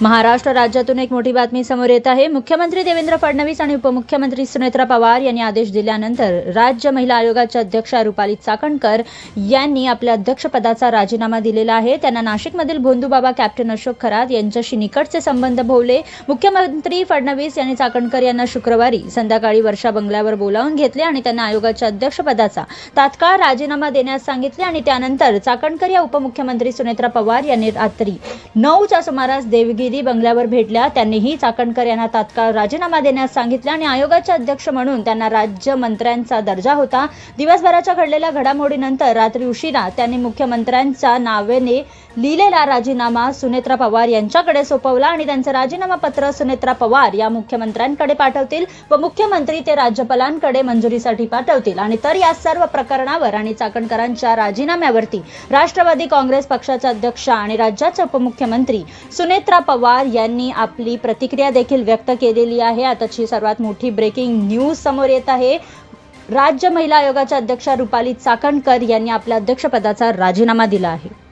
महाराष्ट्र राज्यातून एक मोठी बातमी समोर येत आहे। मुख्यमंत्री देवेंद्र फडणवीस आणि उपमुख्यमंत्री सुनेत्रा पवार यांनी आदेश दिल्यानंतर राज्य महिला आयोगाच्या अध्यक्षा रुपाली चाकणकर यांनी आपल्या अध्यक्षपदाचा राजीनामा दिलेला आहे। त्यांना नाशिकमधील भोंदूबाबा कॅप्टन अशोक खरात यांच्याशी निकटचे संबंध भोवले। मुख्यमंत्री फडणवीस यांनी चाकणकर यांना शुक्रवारी संध्याकाळी वर्षा बंगल्यावर बोलावून घेतले आणि त्यांना आयोगाच्या अध्यक्षपदाचा तात्काळ राजीनामा देण्यास सांगितले आणि त्यानंतर चाकणकर या उपमुख्यमंत्री सुनेत्रा पवार यांनी रात्री 9च्या सुमारास देवगिरी बंगल्यावर भेटल्या। त्यांनीही चाकणकर यांना तात्काळ राजीनामा देण्यास सांगितले आणि आयोगाचे अध्यक्ष म्हणून त्यांना राज्य मंत्र्यांचा दर्जा होता। दिवसभराच्या घडलेल्या घडामोडीनंतर रात्री उशिरा त्यांनी मुख्यमंत्र्यांच्या नावाने लिहिलेला राजीनामा सुनेत्रा पवार यांच्याकडे सोपवला आणि त्यांचे राजीनामा पत्र सुनेत्रा पवार या मुख्यमंत्र्यांकडे पाठवतील व मुख्यमंत्री ते राज्यपालांकडे मंजुरीसाठी पाठवतील। आणि तर या सर्व प्रकरणावर आणि चाकणकरांच्या राजीनाम्यावरती राष्ट्रवादी काँग्रेस पक्षाचे अध्यक्ष आणि राज्याचे उपमुख्यमंत्री सुनेत्रा पवार यांनी आपली प्रतिक्रिया देखील व्यक्त केलेली आहे। आताची सर्वात मोठी ब्रेकिंग न्यूज समोर येत आहे। राज्य महिला आयोगाच्या अध्यक्षा रुपाली चाकणकर यांनी आपल्या अध्यक्षपदाचा राजीनामा दिला आहे।